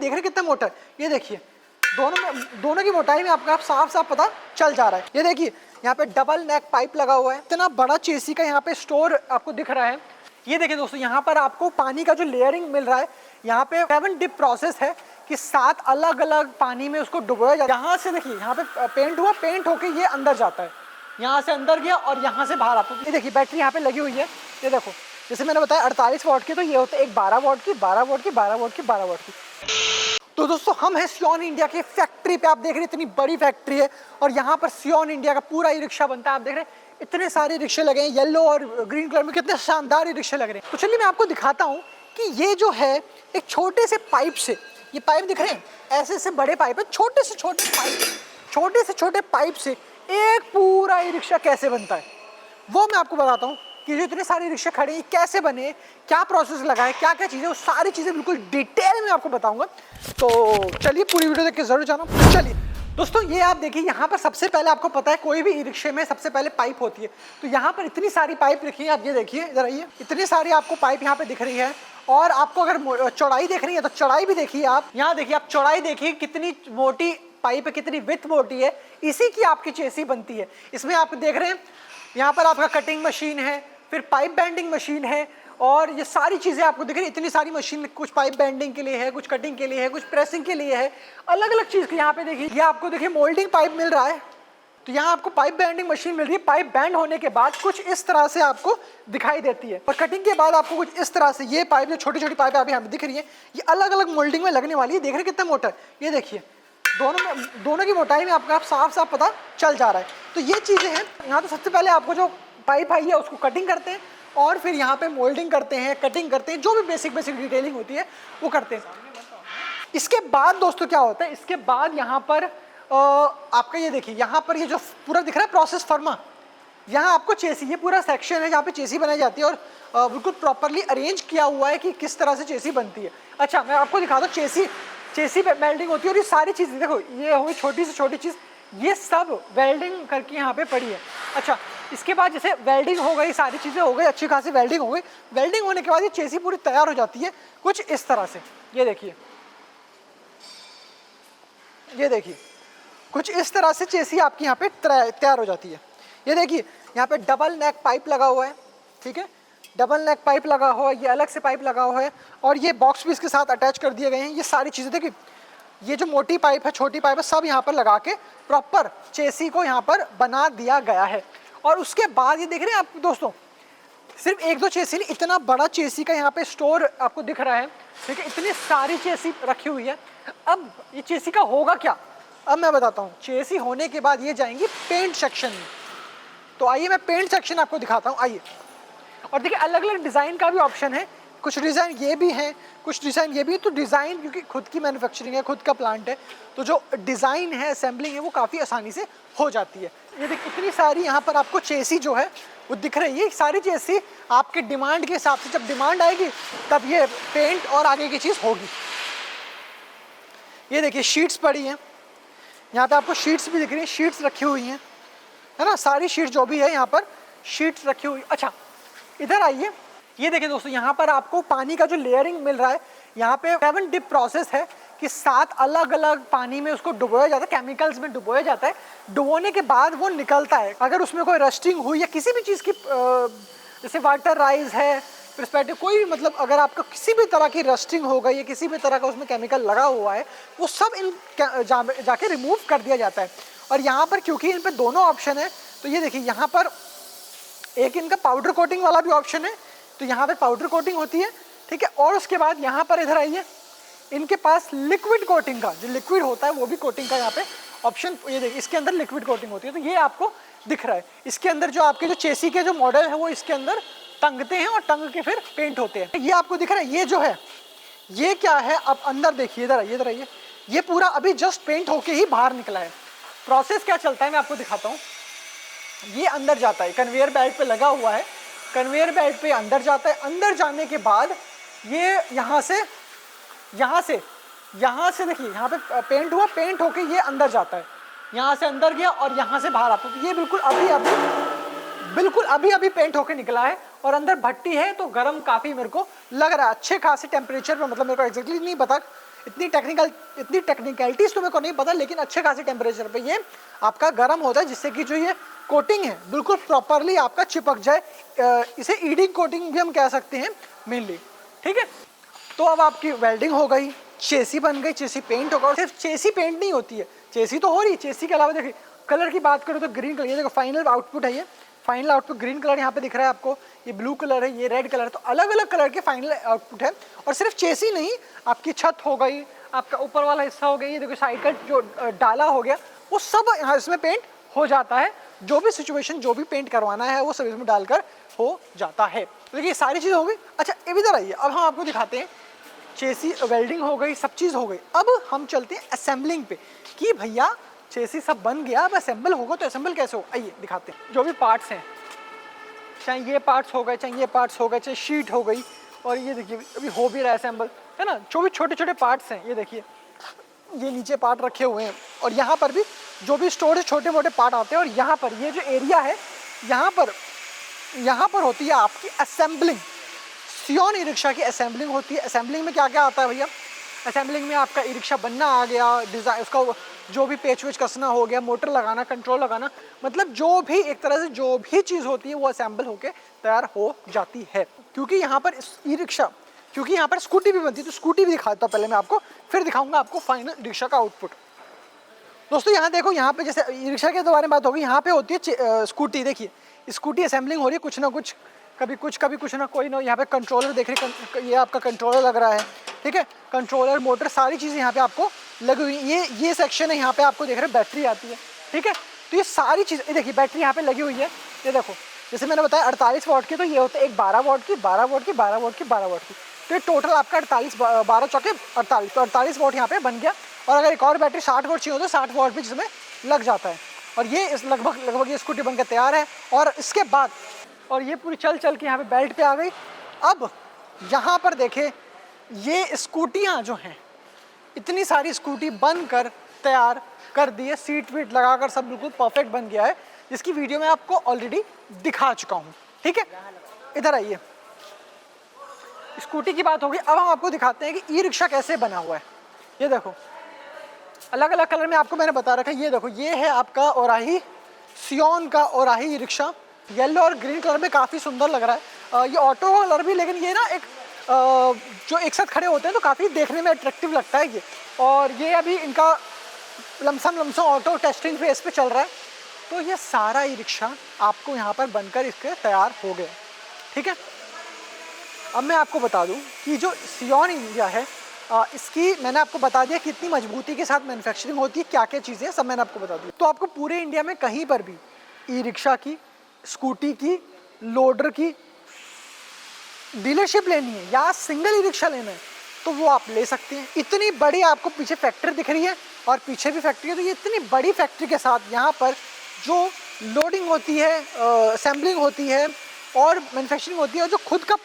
देख रहे कितना मोटा है, ये देखिए दोनों की मोटाई में आपको साफ साफ पता चल जा रहा है। ये देखिए यहाँ पे डबल नेक पाइप लगा हुआ है, इतना बड़ा चेसी का यहाँ पे स्टोर आपको दिख रहा है। ये देखिए दोस्तों, यहाँ पर आपको पानी का जो लेयरिंग मिल रहा है, यहाँ पे 7 डिप प्रोसेस है कि 7 अलग अलग पानी में उसको डुबोया जाता है। यहाँ से देखिए यहाँ पे पेंट हुआ, पेंट होके ये अंदर जाता है, यहाँ से अंदर गया और यहाँ से बाहर आता है। ये देखिए बैटरी यहाँ पे लगी हुई है, ये देखो जैसे मैंने बताया 48 वाट की, तो ये होता है एक 12 वाट की, 12 वाट की, 12 वाट की, 12 वाट की। तो दोस्तों हम हैं सियोन इंडिया के फैक्ट्री पे, आप देख रहे हैं इतनी बड़ी फैक्ट्री है और यहाँ पर सियोन इंडिया का पूरा ई रिक्शा बनता है। आप देख रहे हैं इतने सारे रिक्शे लगे हैं, येलो और ग्रीन कलर में कितने शानदार ई रिक्शे लग रहे हैं। तो चलिए मैं आपको दिखाता हूँ कि ये जो है एक छोटे से पाइप से, ये पाइप दिख रहे हैं ऐसे से बड़े पाइप है, छोटे से छोटे पाइप से एक पूरा ई रिक्शा कैसे बनता है वो मैं आपको बताता हूँ कि जो इतने सारे रिक्शे खड़े हैं कैसे बने, क्या प्रोसेस लगा है, क्या क्या चीज़ें, वो सारी चीज़ें बिल्कुल डिटेल में आपको बताऊंगा। तो चलिए पूरी वीडियो देख के जरूर जाना। चलिए दोस्तों, ये आप देखिए यहाँ पर सबसे पहले आपको पता है कोई भी ई रिक्शे में सबसे पहले पाइप होती है। तो यहाँ पर इतनी सारी पाइप रखी है, आप ये देखिए इधर आइए, इतनी सारी आपको पाइप यहाँ पे दिख रही है। और आपको अगर चौड़ाई देख रही है तो चौड़ाई भी देखिए, आप यहाँ देखिए, आप चौड़ाई देखिए कितनी मोटी पाइप है, कितनी विड्थ मोटी है, इसी की आपकी चेसी बनती है। इसमें आप देख रहे हैं यहाँ पर आपका कटिंग मशीन है, फिर पाइप बैंडिंग मशीन है, और ये सारी चीज़ें आपको दिख रही है। इतनी सारी मशीन, कुछ पाइप बैंडिंग के लिए है, कुछ कटिंग के लिए है, कुछ प्रेसिंग के लिए है, अलग अलग चीज़ की। यहाँ पे देखिए, ये आपको देखिए मोल्डिंग पाइप मिल रहा है, तो यहाँ आपको पाइप बैंडिंग मशीन मिल रही है। पाइप बैंड होने के बाद कुछ इस तरह से आपको दिखाई देती है, और कटिंग के बाद आपको कुछ इस तरह से ये पाइप, जो छोटी छोटी पाइप आप यहाँ पे दिख रही है, ये अलग अलग मोल्डिंग में लगने वाली है। देख रहे हैं कितना मोटा है, ये देखिए दोनों की मोटाई में आपको साफ साफ पता चल जा रहा है। तो ये चीज़ें हैं। यहाँ तो सबसे पहले आपको जो पाइप आई है उसको कटिंग करते हैं, और फिर यहाँ पे मोल्डिंग करते हैं, कटिंग करते हैं, जो भी बेसिक डिटेलिंग होती है वो करते हैं। इसके बाद दोस्तों क्या होता है, इसके बाद यहाँ पर आपका ये देखिए, यहाँ पर ये जो पूरा दिख रहा है प्रोसेस फर्मा, यहाँ आपको चेसी, ये पूरा सेक्शन है जहाँ पे चेसी बनाई जाती है, और बिल्कुल प्रॉपरली अरेंज किया हुआ है कि किस तरह से चेसी बनती है। अच्छा मैं आपको दिखाता हूँ, चेसी पे वेल्डिंग होती है, और ये सारी चीज़ देखो, ये होगी छोटी से छोटी चीज़, ये सब वेल्डिंग करके यहाँ पे पड़ी है। अच्छा इसके बाद जैसे वेल्डिंग हो गई, सारी चीज़ें हो गई, अच्छी खासी वेल्डिंग हो गई, वेल्डिंग होने के बाद ये चेसी पूरी तैयार हो जाती है कुछ इस तरह से। ये देखिए कुछ इस तरह से चेसी आपकी यहाँ पे तैयार हो जाती है। ये देखिए यहाँ पे डबल नेक पाइप लगा हुआ है, ठीक है, डबल नेक पाइप लगा हुआ है, ये अलग से पाइप लगा हुआ है, और ये बॉक्स भी इसके साथ अटैच कर दिए गए हैं। ये सारी चीज़ें देखिए, ये जो मोटी पाइप है, छोटी पाइप है, सब यहाँ पर लगा के प्रॉपर चेसी को यहाँ पर बना दिया गया है। और उसके बाद ये देख रहे हैं आप दोस्तों, सिर्फ एक दो चेसी नहीं, इतना बड़ा चेसी का यहाँ पे स्टोर आपको दिख रहा है, ठीक है, इतनी सारी चेसी रखी हुई है। अब ये चेसी का होगा क्या, अब मैं बताता हूँ। चेसी होने के बाद ये जाएंगी पेंट सेक्शन में, तो आइए मैं पेंट सेक्शन आपको दिखाता हूँ, आइए। और देखिए अलग अलग डिज़ाइन का भी ऑप्शन है, कुछ डिज़ाइन ये भी हैं, कुछ डिज़ाइन ये भी। तो डिज़ाइन क्योंकि खुद की मैन्युफैक्चरिंग है, खुद का प्लांट है, तो जो डिज़ाइन है, असेंबलिंग है, वो काफ़ी आसानी से हो जाती है। ये देखिए इतनी सारी यहाँ पर आपको चेसी जो है वो दिख रही है। सारी चेसी आपके डिमांड के हिसाब से, जब डिमांड आएगी तब ये पेंट और आगे की चीज़ होगी। ये देखिए शीट्स पड़ी हैं, यहाँ पे आपको शीट्स भी दिख रही हैं, शीट्स रखी हुई हैं, है ना, सारी शीट्स जो भी है यहाँ पर शीट्स रखी हुई। अच्छा इधर आइए, ये देखिए दोस्तों, यहाँ पर आपको पानी का जो लेयरिंग मिल रहा है, यहाँ पे 7 डिप प्रोसेस है कि 7 अलग अलग पानी में उसको डुबोया जाता है, केमिकल्स में डुबोया जाता है। डुबोने के बाद वो निकलता है, अगर उसमें कोई रस्टिंग हुई या किसी भी चीज़ की जैसे वाटर राइज है, प्रिस्पेक्टिव कोई भी, मतलब अगर आपका किसी भी तरह की रस्टिंग हो गई या किसी भी तरह का उसमें केमिकल लगा हुआ है, वो सब इन जाके रिमूव कर दिया जाता है। और यहाँ पर क्योंकि इन पे दोनों ऑप्शन है, तो ये देखिए यहाँ पर एक इनका पाउडर कोटिंग वाला भी ऑप्शन है, तो यहाँ पे पाउडर कोटिंग होती है, ठीक है। और उसके बाद यहाँ पर इधर आइए, इनके पास लिक्विड कोटिंग का, जो लिक्विड होता है वो भी कोटिंग का यहाँ पे ऑप्शन, ये देखिए इसके अंदर लिक्विड कोटिंग होती है। तो ये आपको दिख रहा है, इसके अंदर जो आपके जो चेसी के जो मॉडल है वो इसके अंदर टंगते हैं और टंग के फिर पेंट होते हैं। ये आपको दिख रहा है, ये जो है ये क्या है, अब अंदर देखिए, इधर आइए, ये पूरा अभी जस्ट पेंट होके ही बाहर निकला है। प्रोसेस क्या चलता है मैं आपको दिखाता हूँ। ये अंदर जाता है, कन्वेयर बेल्ट पे लगा हुआ है, कन्वेयर बेल्ट पे अंदर जाता है। अंदर जाने के बाद ये यहाँ से देखिए, यहाँ पे पेंट हुआ, पेंट होके ये अंदर जाता है, यहाँ से अंदर गया और यहाँ से बाहर आता है। तो ये बिल्कुल अभी पेंट होके निकला है, और अंदर भट्टी है, तो गर्म काफ़ी मेरे को लग रहा है, अच्छे खासे टेम्परेचर पे, मतलब मेरे को एग्जैक्टली नहीं पता इतनी टेक्निकलिटीज तो मेरे को नहीं पता, लेकिन अच्छे खासे टेम्परेचर पे ये आपका गर्म होता है, जिससे कि जो ये कोटिंग है बिल्कुल प्रॉपरली आपका चिपक जाए। इसे ईडिंग कोटिंग भी हम कह सकते हैं मेनली, ठीक है। तो अब आपकी वेल्डिंग हो गई, चेसी बन गई, चेसी पेंट होगा। और सिर्फ चेसी पेंट नहीं होती है, चेसी तो हो रही है, चेसी के अलावा देखिए कलर की बात करूँ तो ग्रीन कलर, ये देखो फाइनल आउटपुट है, ये फाइनल आउटपुट ग्रीन कलर यहाँ पे दिख रहा है आपको, ये ब्लू कलर है, ये रेड कलर है, तो अलग अलग कलर के फाइनल आउटपुट है। और सिर्फ चेसी नहीं, आपकी छत हो गई, आपका ऊपर वाला हिस्सा हो गया, ये देखो साइड का जो डाला हो गया, वो सब यहाँ इसमें पेंट हो जाता है। जो भी सिचुएशन, जो भी पेंट करवाना है वो सब इसमें डालकर हो जाता है। तो देखिए सारी चीज़ हो गई। अच्छा इधर आइए, अब हम आपको दिखाते हैं, चेसी वेल्डिंग हो गई, सब चीज़ हो गई। अब हम चलते हैं असेंबलिंग पे कि भैया चेसी सब बन गया, अब असेंबल होगा तो असेंबल कैसे हो। आइए दिखाते हैं। जो भी पार्ट्स हैं, चाहे ये पार्ट्स हो गए, चाहे ये पार्ट्स हो गए, चाहे शीट हो गई, और ये देखिए अभी हो भी रहा है असेंबल, है ना। जो भी छोटे छोटे पार्ट्स हैं, ये देखिए ये नीचे पार्ट रखे हुए हैं, और यहाँ पर भी जो भी स्टोर से छोटे मोटे पार्ट आते हैं। और यहाँ पर ये जो एरिया है, यहाँ पर होती है आपकी असेंबलिंग। सियोन ई रिक्शा की असेंबलिंग होती है। असेंबलिंग में क्या क्या आता है भैया, असेंबलिंग में आपका ई रिक्शा बनना आ गया, डिज़ाइन उसका जो भी पेच वेच कसना हो गया, मोटर लगाना, कंट्रोल लगाना, मतलब जो भी एक तरह से जो भी चीज़ होती है वो असेंबल होके तैयार हो जाती है। क्योंकि यहाँ पर ई रिक्शा, क्योंकि यहाँ पर स्कूटी भी बनती है, तो स्कूटी भी दिखाता हूँ पहले मैं आपको, फिर दिखाऊंगा आपको फाइनल रिक्शा का आउटपुट। दोस्तों यहाँ देखो, यहाँ पे जैसे ई रिक्शा के बारे में बात होगी, यहाँ पे होती है स्कूटी। देखिए स्कूटी असेंबलिंग हो रही है, कुछ ना कुछ, कभी कुछ ना कोई ना। यहाँ पे कंट्रोलर देख रहे, ये आपका कंट्रोलर लग रहा है, ठीक है। कंट्रोलर, मोटर, सारी चीज़ें यहाँ पे आपको लगी हुई। ये सेक्शन है, यहाँ पे आपको देख रहे हैं बैटरी आती है, ठीक है। तो ये सारी चीज़ देखिए, बैटरी यहाँ पे लगी हुई है। ये देखो जैसे मैंने बताया 48 वाट की, तो ये होता है एक 12 वाट की, 12 वाट की, 12 वाट की, 12 वाट की। तो ये टोटल आपका 48, 12 चौके 48, तो 48 वाट यहाँ पे बन गया। और अगर एक और बैटरी 60 वाट चाहिए हो तो 60 वाट भी जिसमें लग जाता है। और ये इस लगभग ये स्कूटी बनकर तैयार है। और इसके बाद, और ये पूरी चल के यहाँ पे बेल्ट पे आ गई। अब यहाँ पर देखें, ये स्कूटियाँ जो हैं, इतनी सारी स्कूटी बनकर तैयार कर दी है, सीट वीट लगाकर सब बिल्कुल परफेक्ट बन गया है, जिसकी वीडियो मैं आपको ऑलरेडी दिखा चुका हूँ, ठीक है। इधर आइए, स्कूटी की बात होगी। अब हम आपको दिखाते हैं कि ई रिक्शा कैसे बना हुआ है। ये देखो अलग अलग कलर में आपको मैंने बता रखा है। ये देखो, ये है आपका ओराही, सियोन का ओराही ई रिक्शा, येलो और ग्रीन कलर में काफ़ी सुंदर लग रहा है। ये ऑटो कलर भी, लेकिन ये ना एक जो एक साथ खड़े होते हैं तो काफ़ी देखने में अट्रैक्टिव लगता है ये। और ये अभी इनका लमसम ऑटो टेस्टिंग फेस पे चल रहा है। तो ये सारा ई रिक्शा आपको यहाँ पर बनकर इसके तैयार हो गए, ठीक है। अब मैं आपको बता दूं कि जो सियोन इंडिया है, इसकी मैंने आपको बता दिया कितनी मजबूती के साथ मैन्युफैक्चरिंग होती है, क्या क्या चीज़ें सब मैंने आपको बता दी। तो आपको पूरे इंडिया में कहीं पर भी ई रिक्शा की, स्कूटी की, लोडर की डीलरशिप लेनी है या सिंगल ई रिक्शा लेना है तो वो आप ले सकते हैं। इतनी बड़ी आपको पीछे फैक्ट्री दिख रही है और पीछे भी फैक्ट्री है, तो ये इतनी बड़ी फैक्ट्री के साथ यहाँ पर जो लोडिंग होती है, असेंबलिंग होती है और मैन्युफैक्चरिंग होती है, जो खुद का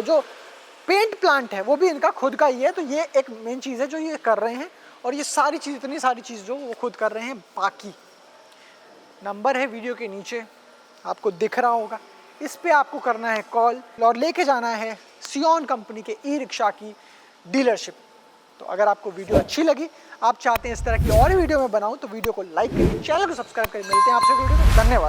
जो पेंट प्लांट है वो भी इनका खुद का ही है। तो ये एक मेन चीज़ है जो ये कर रहे हैं। और ये सारी चीज़, इतनी सारी चीज़ जो वो खुद कर रहे हैं। बाकी नंबर है वीडियो के नीचे, आपको दिख रहा होगा, इस पे आपको करना है कॉल और लेके जाना है सियोन कंपनी के ई रिक्शा की डीलरशिप। तो अगर आपको वीडियो अच्छी लगी, आप चाहते हैं इस तरह की और वीडियो में बनाऊं, तो वीडियो को लाइक करिए, चैनल को सब्सक्राइब करिए। मिलते हैं आपसे वीडियो में, धन्यवाद।